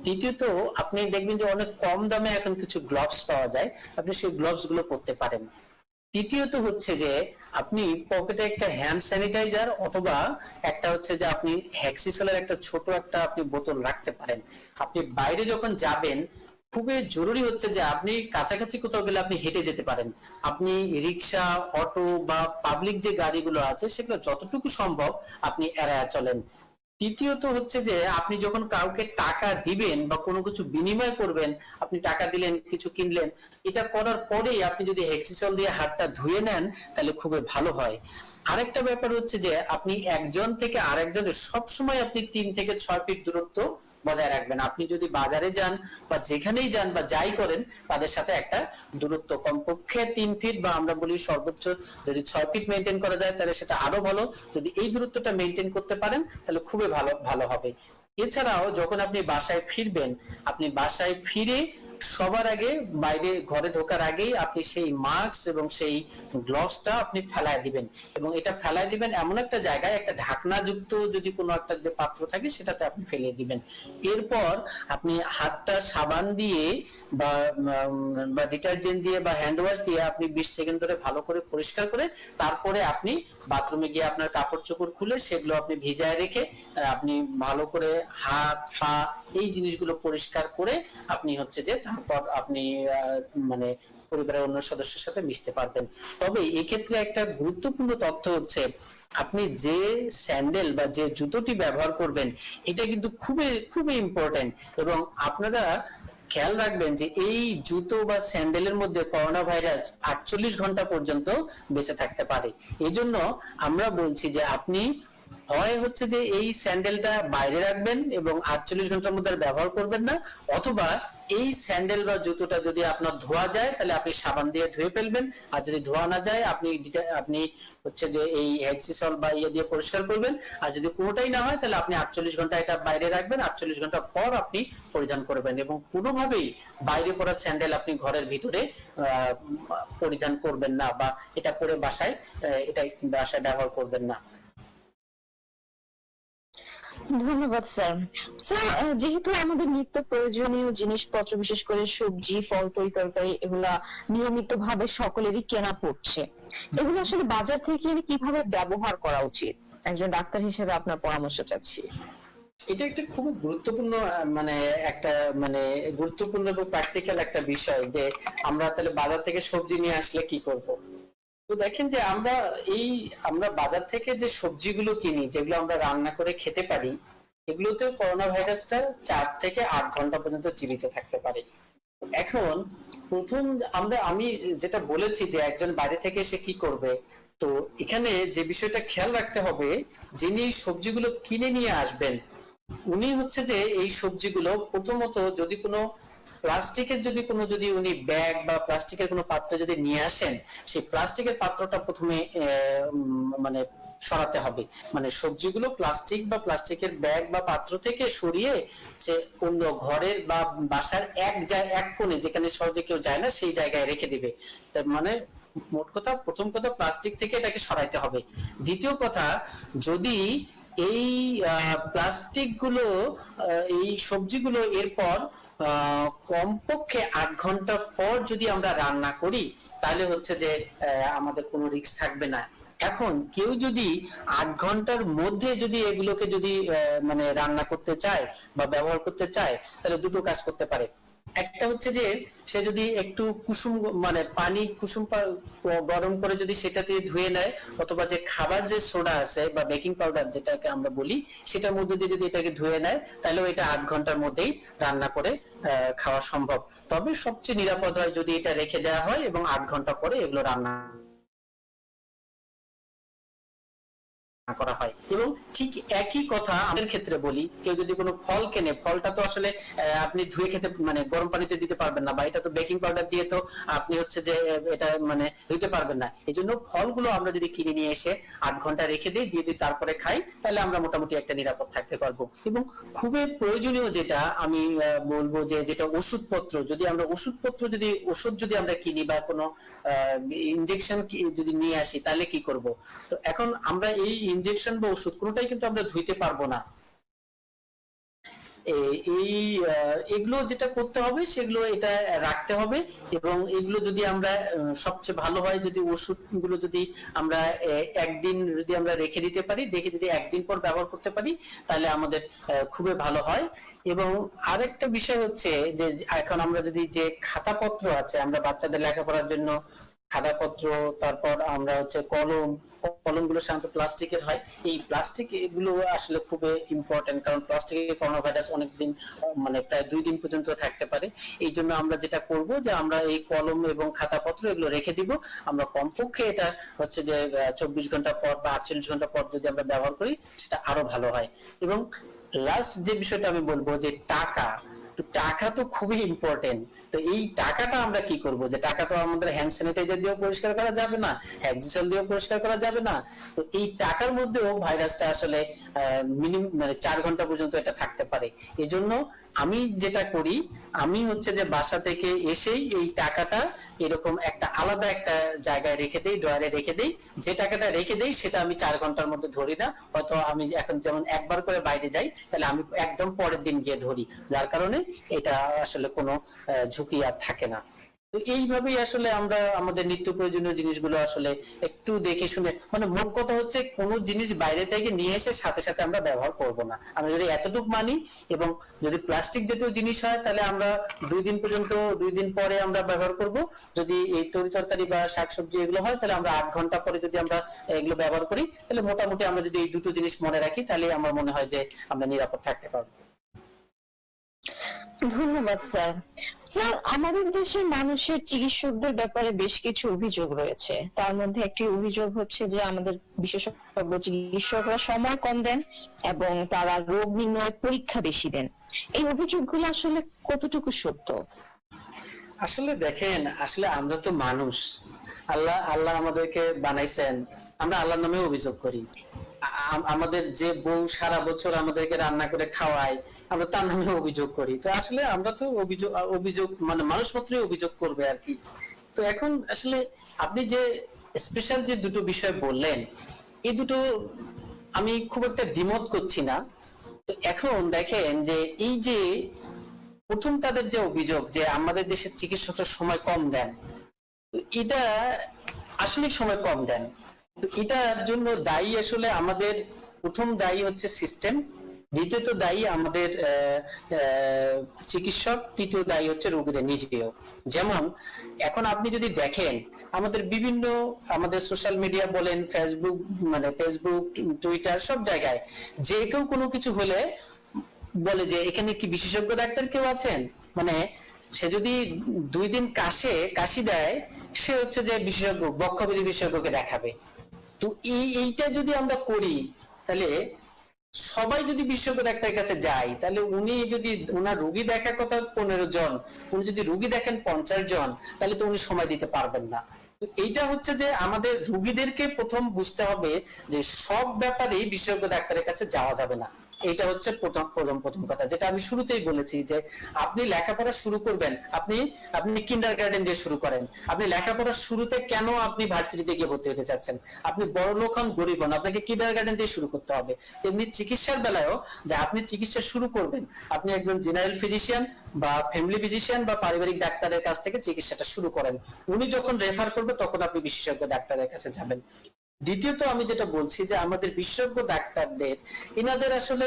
তৃতীয়ত, আপনি দেখবেন যে অনেক কম দামে এখন কিছু গ্লাভস পাওয়া যায়, আপনি সেই গ্লাভস গুলো পরতে পারেন। তৃতীয়ত হচ্ছে যে আপনি পকেটে একটা হ্যান্ড স্যানিটাইজার অথবা একটা হচ্ছে যে আপনি হ্যাক্সিসলের একটা ছোট একটা আপনি বোতল রাখতে পারেন। আপনি বাইরে যখন যাবেন খুবই জরুরি হচ্ছে যে আপনি কাছাকাছি কোথাও গেলে আপনি হেঁটে যেতে পারেন, আপনি রিক্সা, অটো বা পাবলিক যে গাড়িগুলো আছে সেগুলো যতটুকু সম্ভব আপনি এড়ায় চলেন। তৃতীয়ত হচ্ছে যে আপনি যখন কাউকে টাকা দিবেন বা কোনো কিছু বিনিময় করবেন, আপনি টাকা দিলেন, কিছু কিনলেন, এটা করার পরেই আপনি যদি হেক্সিসল দিয়ে হাতটা ধুয়ে নেন তাহলে খুবই ভালো হয়। আরেকটা ব্যাপার হচ্ছে যে আপনি একজন থেকে আরেকজনের সবসময় আপনি 3 থেকে 6 ফিট দূরত্ব বজায় রাখবেন। আপনি যদি বাজারে যান বা যেখানেই যান বা যাই করেন তাদের সাথে একটা দূরত্ব কমপক্ষে 3 ফিট বা আমরা বলি সর্বোচ্চ যদি 6 ফিট মেনটেন করা যায় তাহলে সেটা আরো ভালো। যদি এই দূরত্বটা মেনটেন করতে পারেন তাহলে খুবই ভালো হবে। এছাড়াও যখন আপনি বাসায় ফিরবেন, আপনি বাসায় ফিরে সবার আগে বাইরে ঘরে ঢোকার আগেই আপনি সেই মাস্ক এবং সেই গ্লাভসটা আপনি ফেলায় দিবেন, এবং এটা ফেলায় দিবেন এমন একটা জায়গায়, একটা ঢাকনাযুক্ত যদি কোনো একটা যে পাত্র থাকে সেটাতে আপনি ফেলে দিবেন। এরপর আপনি হাতটা সাবান দিয়ে বা ডিটারজেন্ট দিয়ে বা হ্যান্ড ওয়াশ দিয়ে আপনি 20 সেকেন্ড ধরে ভালো করে পরিষ্কার করে তারপরে আপনি বাথরুমে গিয়ে আপনার কাপড় চোপড় খুলে সেগুলো আপনি ভিজায় রেখে আপনি ভালো করে হাত পা এই জিনিসগুলো পরিষ্কার করে আপনি হচ্ছে যে তারপর আপনি মানে পরিবারের অন্য সদস্যের সাথে মিশতে পারবেন। তবে এক্ষেত্রে একটা গুরুত্বপূর্ণ তথ্য হচ্ছে আপনি যে স্যান্ডেল বা যে জুতোটি ব্যবহার করবেন এটা কিন্তু খুবই ইম্পর্টেন্ট, এবং আপনারা খেয়াল রাখবেন যে এই জুতো বা স্যান্ডেলের মধ্যে করোনা ভাইরাস 48 ঘন্টা পর্যন্ত বেঁচে থাকতে পারে। এজন্য আমরা বলছি যে আপনি হয় হচ্ছে যে এই স্যান্ডেলটা বাইরে রাখবেন এবং 48 ঘন্টার মধ্যে ব্যবহার করবেন না, অথবা এই স্যান্ডেল বা জুতোটা যদি আপনার ধোয়া যায় তাহলে আপনি সাবান দিয়ে ধুয়ে ফেলবেন, আর যদি ধোয়া না যায় আপনি হচ্ছে যে এই হেক্সিসল বা ইয়ে দিয়ে পরিষ্কার করবেন, আর যদি কোনোটাই না হয় তাহলে আপনি 48 ঘন্টা এটা বাইরে রাখবেন, 48 ঘন্টা পর আপনি পরিধান করবেন, এবং কোনোভাবেই বাইরে পরা স্যান্ডেল আপনি ঘরের ভিতরে পরিধান করবেন না, বা এটা পরে বাসায় ব্যবহার করবেন না। ধন্যবাদ স্যার। স্যার, যেহেতু আমাদের নিত্য প্রয়োজনীয় জিনিসপত্র বিশেষ করে সবজি, ফল, তরকারি এগুলা নিয়মিত ভাবে সকলেরই কেনা পড়ছে, এগুলো আসলে বাজার থেকে এনে কিভাবে ব্যবহার করা উচিত, একজন ডাক্তার হিসেবে আপনার পরামর্শ চাচ্ছি। এটা একটা খুব গুরুত্বপূর্ণ গুরুত্বপূর্ণ এবং প্র্যাকটিক্যাল একটা বিষয় যে আমরা তাহলে বাজার থেকে সবজি নিয়ে আসলে কি করব। তো দেখেন যে আমরা বাজার থেকে যে সবজিগুলো কিনি, যেগুলো আমরা রান্না করে খেতে পারি, এগুলোতে করোনা ভাইরাসটা 4 থেকে 8 ঘন্টা পর্যন্ত জীবিত থাকতে পারে। এখন আমি যেটা বলেছি যে একজন বাইরে থেকে এসে কি করবে, তো এখানে যে বিষয়টা খেয়াল রাখতে হবে, যিনি সবজিগুলো কিনে নিয়ে আসবেন উনি হচ্ছে যে এই সবজিগুলো প্রথমত যদি কোনো প্লাস্টিকের যদি উনি ব্যাগ বা প্লাস্টিকের কোনো পাত্র যদি নিয়ে আসেন, সেই প্লাস্টিকের পাত্রটা প্রথমে মানে সরাতে হবে, মানে সবজিগুলো প্লাস্টিক বা প্লাস্টিকের ব্যাগ বা পাত্র থেকে সরিয়ে যে অন্য ঘরের বা বাসার এক কোণে যেখানে সহজে কেউ যায় না সেই জায়গায় রেখে দিবে। তার মানে প্রথম কথা প্লাস্টিক থেকে এটাকে সরাইতে হবে। দ্বিতীয় কথা, যদি এই প্লাস্টিক গুলো এই সবজিগুলো এরপর কমপক্ষে 8 ঘন্টা পর যদি আমরা রান্না করি তাহলে হচ্ছে যে আমাদের কোনো রিস্ক থাকবে না। এখন কেউ যদি 8 ঘন্টার মধ্যে যদি এগুলোকে যদি মানে রান্না করতে চায় বা ব্যবহার করতে চায় তাহলে দুটো কাজ করতে পারে। একটা হচ্ছে যে সে যদি একটু পানি কুসুম গরম করে যদি সেটা দিয়ে ধুয়ে নেয়, অথবা যে খাবার যে সোডা আছে বা বেকিং পাউডার যেটাকে আমরা বলি সেটার মধ্যে দিয়ে যদি এটাকে ধুয়ে নেয় তাহলে এটা 8 ঘন্টার মধ্যেই রান্না করে খাওয়া সম্ভব। তবে সবচেয়ে নিরাপদ হয় যদি এটা রেখে দেওয়া হয় এবং 8 ঘন্টা পরে এগুলো রান্না করা হয়। এবং ঠিক একই কথা আমাদের ক্ষেত্রে বলি, কেউ যদি কোনো ফল কেনে, ফলটা তো আসলে আপনি ধুয়ে খেতে গরম পানিতে দিতে পারবেন না, বা এটা তো বেকিং পাউডার দিয়ে তো আপনি হচ্ছে যে এটা ধুতে পারবেন না। এই জন্য ফলগুলো আমরা যদি কিনে নিয়ে এসে 8 ঘন্টা রেখে দিই, দিয়ে যদি তারপরে খাই তাহলে আমরা মোটামুটি একটা নিরাপদ থাকতে পারবো। এবং খুবই প্রয়োজনীয় যেটা আমি বলবো যে যেটা ওষুধপত্র, যদি আমরা ওষুধ যদি আমরা কিনি বা কোনো ইনজেকশন যদি নিয়ে আসি তাহলে কি করব। তো এখন আমরা এই ইনজেকশন বা ওষুধ কোনোটাই কিন্তু আমরা ধুইতে পারবো না। এগুলো যেটা করতে হবে সেগুলো এটা রাখতে হবে, এবং এগুলো যদি আমরা সবচেয়ে ভালো হয় যদি ওষুধগুলো যদি আমরা একদিন যদি আমরা রেখে দিতে পারি, দেখে যদি একদিন পর ব্যবহার করতে পারি তাহলে আমাদের খুবই ভালো হয়। এবং আরেকটা বিষয় হচ্ছে যে এখন আমরা যদি যে খাতাপত্র আছে, আমরা বাচ্চাদের লেখাপড়ার জন্য খাতাপত্র, তারপর আমরা হচ্ছে কলমগুলো সাধারণত প্লাস্টিকের হয়। এই প্লাস্টিক এগুলো আসলে খুবই ইম্পর্টেন্ট, কারণ প্লাস্টিকে করোনা ভাইরাস অনেকদিন মানে প্রায় 2 দিন পর্যন্ত থাকতে পারে। এই জন্য আমরা যেটা করব যে আমরা এই কলম এবং খাতাপত্র এগুলো রেখে দিব। আমরা কমপক্ষে এটা হচ্ছে যে 24 ঘন্টা পর বা 48 ঘন্টা পর যদি আমরা ব্যবহার করি সেটা আরো ভালো হয়। এবং লাস্ট যে বিষয়টা আমি বলবো যে টাকা তো খুবই ইম্পর্টেন্ট। তো এই টাকাটা আমরা কি করব, যে টাকা তো আমাদের হ্যান্ড স্যানিটাইজার দিয়েও পরিষ্কার করা যাবে না, হ্যান্ডজেল দিয়েও পরিষ্কার করা যাবে না। তো এই টাকার মধ্যেও ভাইরাসটা আসলে মিনিমাম মানে 4 ঘন্টা পর্যন্ত এটা থাকতে পারে। এজন্য আমি যেটা করি, আমি হচ্ছে যে বাসা থেকে এসেই এই টাকাটা এরকম একটা আলাদা একটা জায়গায় রেখে দেই, ড্রয়ারে রেখে দেই। যে টাকাটা রেখে দেই সেটা আমি 4 ঘন্টার মধ্যে ধরি না। হয়তো আমি এখন যেমন একবার করে বাইরে যাই, তাহলে আমি একদম পরের দিন গিয়ে ধরি, যার কারণে এটা আসলে কোনো ঝুঁকি আর থাকে না। তো এইভাবেই আসলে আমরা আমাদের নিত্য প্রয়োজনীয় জিনিসগুলো আসলে একটু দেখে শুনে, মানে মোট কথা হচ্ছে কোনো জিনিস বাইরে থেকে নিয়ে এসে সাথে সাথে আমরা ব্যবহার করব না। আমরা যদি এতটুকু মানি, এবং যদি প্লাস্টিক জাতীয় জিনিস হয় তাহলে আমরা 2 দিন পর্যন্ত, 2 দিন পরে আমরা ব্যবহার করব। যদি এই তরি তরকারি বা শাকসবজি এগুলো হয় তাহলে আমরা 8 ঘন্টা পরে যদি আমরা এগুলো ব্যবহার করি, তাহলে মোটামুটি আমরা যদি এই দুটো জিনিস মনে রাখি তাহলে আমার মনে হয় যে আমরা নিরাপদ থাকতে পারবো। ধন্যবাদ স্যার। স্যার, আমাদের দেশের মানুষের চিকিৎসকদের ব্যাপারে বেশ কিছু অভিযোগ রয়েছে। তার মধ্যে একটি অভিযোগ হচ্ছে যে আমাদের বিশেষজ্ঞ চিকিৎসকরা সময় কম দেন এবং তারা রোগ নির্ণয়ের পরীক্ষা বেশি দেন। এই অভিযোগগুলো আসলে কতটুকু সত্য? আসলে দেখেন, আসলে আমরা তো মানুষ, আল্লাহ আমাদেরকে বানাইছেন, আমরা আল্লাহর নামে অভিযোগ করি। আমাদের যে বউ সারা বছর আমাদেরকে রান্না করে খাওয়ায়, আমরা তার নামে অভিযোগ করি। তো আসলে আমরা তো অভিযোগ মানে মানুষ মাত্রই অভিযোগ করবে আর কি। তো এখন আসলে আপনি যে স্পেশাল যে দুটো বিষয় বললেন, এই দুটো আমি খুব একটা দ্বিমত করছি না। তো এখন দেখেন যে এই যে প্রথম তাদের যে অভিযোগ যে আমাদের দেশের চিকিৎসকরা সময় কম দেন, তো এটা আসলে সময় কম দেন। তো এটার জন্য দায়ী আসলে আমাদের প্রথম দায়ী হচ্ছে সিস্টেম, দ্বিতীয়ত দায়ী আমাদের চিকিৎসক, তৃতীয় দায়ী হচ্ছে রোগীরা নিজেও। যেমন এখন আপনি যদি দেখেন আমাদের বিভিন্ন আমাদের সোশ্যাল মিডিয়া বলেন, ফেসবুক টুইটার সব জায়গায় যে কেউ কোনো কিছু হলে বলে যে এখানে কি বিশেষজ্ঞ ডাক্তার কেউ আছেন, মানে সে যদি 2 দিন কাশি দেয় সে হচ্ছে যে বিশেষজ্ঞ বক্ষব্যাধি বিশেষজ্ঞকে দেখাবে। তো এইটা যদি আমরা করি তাহলে সবাই যদি বিশেষজ্ঞ ডাক্তারের কাছে যায়, তাহলে উনি যদি ওনার রোগী দেখার কথা 15 জন, উনি যদি রোগী দেখেন 50 জন, তাহলে তো উনি সময় দিতে পারবেন না। তো এইটা হচ্ছে যে আমাদের রোগীদেরকে প্রথম বুঝতে হবে যে সব ব্যাপারেই বিশেষজ্ঞ ডাক্তারের কাছে যাওয়া যাবে না। এটা হচ্ছে প্রথম কথা, যেটা আমি শুরুতেই বলেছি যে আপনি লেখাপড়া শুরু করবেন, আপনি কিন্ডারগার্টেন দিয়ে শুরু করেন। আপনি লেখাপড়ার শুরুতে কেন আপনি ভার্সিটিতে গিয়ে ভর্তি হতে চাচ্ছেন? আপনি বড় লোক হন, গরিব হন, আপনাকে কিন্ডারগার্টেন দিয়ে শুরু করতে হবে। তেমনি চিকিৎসার বেলায়ও যে আপনি চিকিৎসা শুরু করবেন, আপনি একজন জেনারেল ফিজিশিয়ান বা ফ্যামিলি ফিজিশিয়ান বা পারিবারিক ডাক্তারের কাছ থেকে চিকিৎসাটা শুরু করেন। উনি যখন রেফার করবে তখন আপনি বিশেষজ্ঞ ডাক্তারের কাছে যাবেন। দ্বিতীয়ত আমি যেটা বলছি যে আমাদের বিশেষজ্ঞ ডাক্তারদের এনাদের আসলে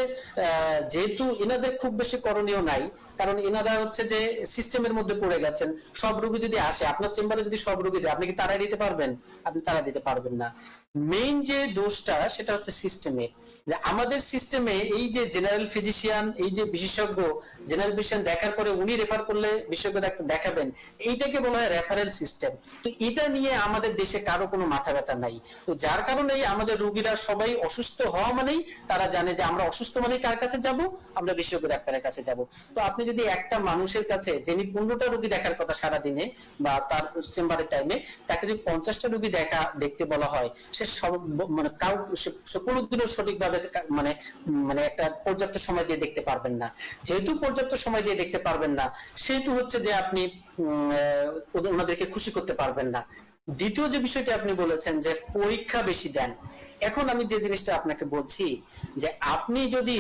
যেহেতু এনাদের খুব বেশি করণীয় নাই, কারণ এনারা হচ্ছে যে সিস্টেমের মধ্যে পড়ে গেছেন। সব রোগী যদি আসে আপনার চেম্বারে, যদি সব রোগী যায়, আপনি কি তারাই দিতে পারবেন? আপনি তারা দিতে পারবেন না। মেইন যে দোষটা সেটা হচ্ছে সিস্টেমের, যে আমাদের সিস্টেমে এই যে জেনারেল ফিজিশিয়ান, এই যে বিশেষজ্ঞ জেনারেল ফিজিশিয়ান দেখার পরে উনি রেফার করলে বিশেষজ্ঞ ডাক্তার দেখাবেন, এইটাকে বলা হয় রেফারেল সিস্টেম। তো এটা নিয়ে আমাদের দেশে কারো কোনো মাথা ব্যথা নাই। তো যার কারণেই আমাদের রোগীরা সবাই অসুস্থ হওয়া মানেই তারা জানে যে আমরা অসুস্থ মানে কার কাছে যাব? আমরা বিশেষজ্ঞ ডাক্তারের কাছে যাব। তো আপনি যদি একটা মানুষের কাছে, যিনি 15টা রোগী দেখার কথা সারা দিনে বা তার চেম্বারের টাইমে, তাকে যদি 50টা রোগী দেখতে বলা হয়, সে সব মানে কোনোদিনও সঠিকভাবে মানে একটা পর্যাপ্ত সময় দিয়ে দেখতে পারবেন না। যেহেতু পর্যাপ্ত সময় দিয়ে দেখতে পারবেন না, সেহেতু হচ্ছে যে আপনি ওনাদেরকে খুশি করতে পারবেন না। দ্বিতীয় যে বিষয়টি আপনি বলেছেন যে পরীক্ষা বেশি দেন, এখন আমি যে জিনিসটা আপনাকে বলছি যে আপনি যদি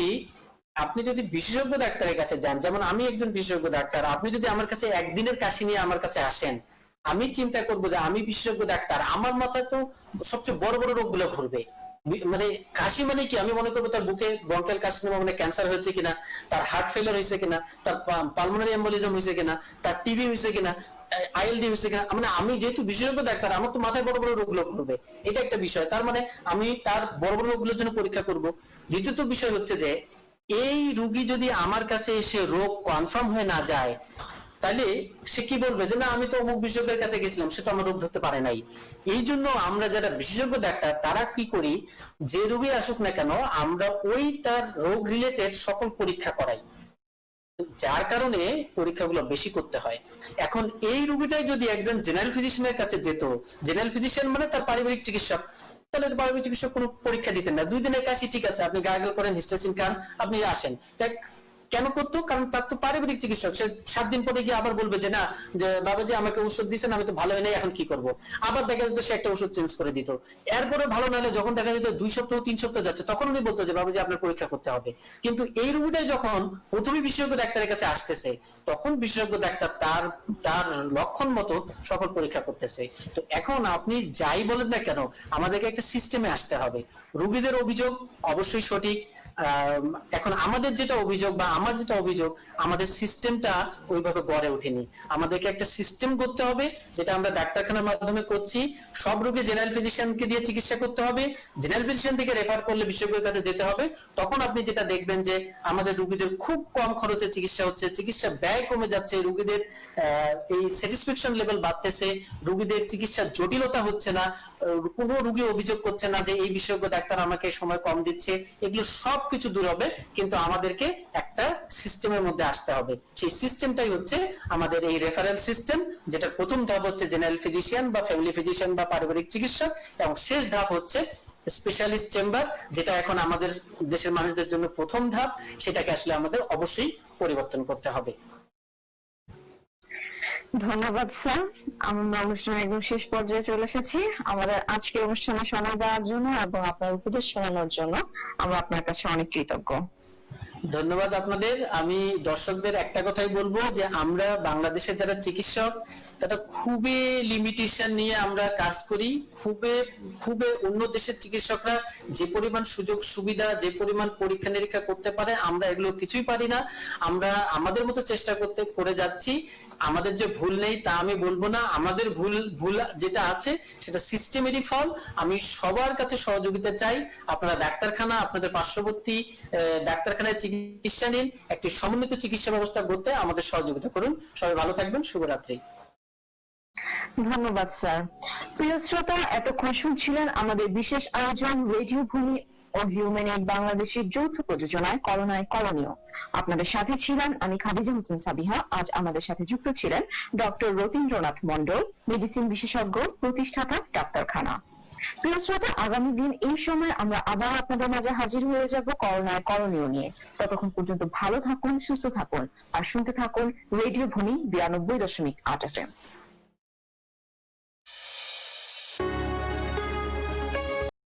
আপনি যদি বিশেষজ্ঞ ডাক্তারের কাছে যান, যেমন আমি একজন বিশেষজ্ঞ ডাক্তার, আপনি যদি আমার কাছে একদিনের কাশি নিয়ে আমার কাছে আসেন, আমি চিন্তা করবো যে আমি বিশেষজ্ঞ ডাক্তার, আমার মাথায় তো সবচেয়ে বড় বড় রোগগুলো ঘুরবে। মানে কাশি মানে কি, আমি মনে করবো তার বুকে ব্রঙ্কিয়াল কার্সিনোমা মানে ক্যান্সার হয়েছে কিনা, তার হার্ট ফেলিওর হয়েছে কিনা, তার পালমোনারি এম্বোলিজম হয়েছে কিনা, তার টিবি হয়েছে কিনা, আইএলডি হয়েছে কিনা। মানে আমি যেহেতু বিশেষজ্ঞ ডাক্তার, আমার তো মাথায় বড় বড় রোগগুলো ঘুরবে, এটা একটা বিষয়। তার মানে আমি তার বড় বড় রোগগুলোর জন্য পরীক্ষা করব। দ্বিতীয়ত বিষয় হচ্ছে যে এই রোগী যদি আমার কাছে এসে রোগ কনফার্ম হয়ে না যায়, তাহলে সে কি বলবে যে না আমি তো অমুক বিশেষজ্ঞের কাছে গেছিলাম, সে তো আমার রোগ ধরতে পারে নাই। এই জন্য আমরা যারা বিশেষজ্ঞ ডাক্তার তারা কি করি, যে রোগী আসুক না কেন আমরা ওই তার রোগ রিলেটেড সকল পরীক্ষা করাই, যার কারণে পরীক্ষাগুলো বেশি করতে হয়। এখন এই রোগীটাই যদি একজন জেনারেল ফিজিশিয়ানের কাছে যেত, জেনারেল ফিজিশিয়ান মানে তার পারিবারিক চিকিৎসক, তাহলে পারিবারিক চিকিৎসক কোনো পরীক্ষা দিতেন না। 2 দিনের কাশি ঠিক আছে, আপনি গার্গল করেন, হিস্টাসিন খান, আপনি আসেন। কেন করতো? কারণ তার তো পারিবারিক চিকিৎসক, সে 7 দিন পরে গিয়ে আবার বলবে যে না যে বাবাজি আমাকে ওষুধ দিয়েছেন, আমি তো ভালো হয় নাই, এখন কি করব। আবার দেখা যেত সে একটা ওষুধ চেঞ্জ করে দিত। এরপরে ভালো না হলে যখন দেখা যেত 2 সপ্তাহ 3 সপ্তাহ যাচ্ছে, তখন উনি বলতো যে বাবাজি আপনার পরীক্ষা করতে হবে। কিন্তু এই রোগীটাই যখন প্রথমে বিশেষজ্ঞ ডাক্তারের কাছে আসতেছে, তখন বিশেষজ্ঞ ডাক্তার তার তার লক্ষণ মতো সকল পরীক্ষা করতেছে। তো এখন আপনি যাই বলেন না কেন, আমাদেরকে একটা সিস্টেমে আসতে হবে। রোগীদের অভিযোগ অবশ্যই সঠিক। এখন আমাদের যেটা অভিযোগ বা আমার যেটা অভিযোগ, আমাদের সিস্টেমটা ওইভাবে গড়ে ওঠেনি। আমাদেরকে একটা সিস্টেম করতে হবে, যেটা আমরা ডাক্তারখানার মাধ্যমে করছি। সব রোগী জেনারেল ফিজিশিয়ানকে দিয়ে চিকিৎসা করতে হবে, জেনারেল ফিজিশিয়ান থেকে রেফার করলে বিশেষজ্ঞের কাছে যেতে হবে। তখন আপনি যেটা দেখবেন যে আমাদের রোগীদের খুব কম খরচে চিকিৎসা হচ্ছে, চিকিৎসা ব্যয় কমে যাচ্ছে, রোগীদের এই স্যাটিসফ্যাকশন লেভেল বাড়তেছে, রোগীদের চিকিৎসার জটিলতা হচ্ছে না, কোনো রোগী অভিযোগ করছে না যে এই বিশেষজ্ঞ ডাক্তার আমাকে সময় কম দিচ্ছে। এগুলো সবকিছু দূর হবে, কিন্তু আমাদেরকে একটা সিস্টেমের মধ্যে আসতে হবে। সেই সিস্টেমটাই হচ্ছে আমাদের এই রেফারেল সিস্টেম, যেটা প্রথম ধাপ হচ্ছে জেনারেল ফিজিশিয়ান বা ফ্যামিলি ফিজিশিয়ান বা পারিবারিক চিকিৎসক, এবং শেষ ধাপ হচ্ছে স্পেশালিস্ট চেম্বার, যেটা এখন আমাদের দেশের মানুষদের জন্য প্রথম ধাপ। সেটাকে আসলে আমাদের অবশ্যই পরিবর্তন করতে হবে। ধন্যবাদ স্যার। আমরা অনুষ্ঠানের একদম শেষ পর্যায়ে চলে এসেছি। আমাদের আজকের অনুষ্ঠানে সময় দেওয়ার জন্য এবং আপনার উপদেশ শোনানোর জন্য আমরা আপনার কাছে অনেক কৃতজ্ঞ। ধন্যবাদ আপনাদের। আমি দর্শকদের একটা কথাই বলবো যে আমরা বাংলাদেশের যারা চিকিৎসক তারা খুবই লিমিটেশন নিয়ে আমরা কাজ করি। খুবই অন্য দেশের চিকিৎসকরা যে পরিমাণ সুযোগ সুবিধা, যে পরিমাণ পরীক্ষা নিরীক্ষা করতে পারে, আমরা এগুলো কিছুই পারি না। আমরা আমাদের মতো চেষ্টা করে যাচ্ছি। আমাদের যে ভুল নেই তা আমি বলবো না, আমাদের ভুল যেটা আছে সেটা সিস্টেমেরই ফল। আমি সবার কাছে সহযোগিতা চাই। আপনারা ডাক্তারখানা, আপনাদের পার্শ্ববর্তী ডাক্তারখানায় চিকিৎসা নিন, একটি সমন্বিত চিকিৎসা ব্যবস্থা করতে আমাদের সহযোগিতা করুন। সবাই ভালো থাকবেন। শুভরাত্রি। ধন্যবাদ স্যার। প্রিয় শ্রোতা, এতক্ষণ শুনছিলেন আমাদের বিশেষ আয়োজন রেডিও ভূমি ও হিউম্যানিট বাংলাদেশের যৌথ প্রযোজনায় করোনায় করণীয়। আপনাদের সাথে ছিলেন আমি খাদিজা হোসেন সাবিহা। আজ আমাদের সাথে যুক্ত ছিলেন ডক্টর রতীন্দ্রনাথ মণ্ডল, মেডিসিন বিশেষজ্ঞ, প্রতিষ্ঠাতা ডাক্তারখানা। প্রিয় শ্রোতা, আগামী দিন এই সময় আমরা আবার আপনাদের মাঝে হাজির হয়ে যাব করোনায় করণীয় নিয়ে। ততক্ষণ পর্যন্ত ভালো থাকুন, সুস্থ থাকুন আর শুনতে থাকুন রেডিও ভূমি 92.8 FM।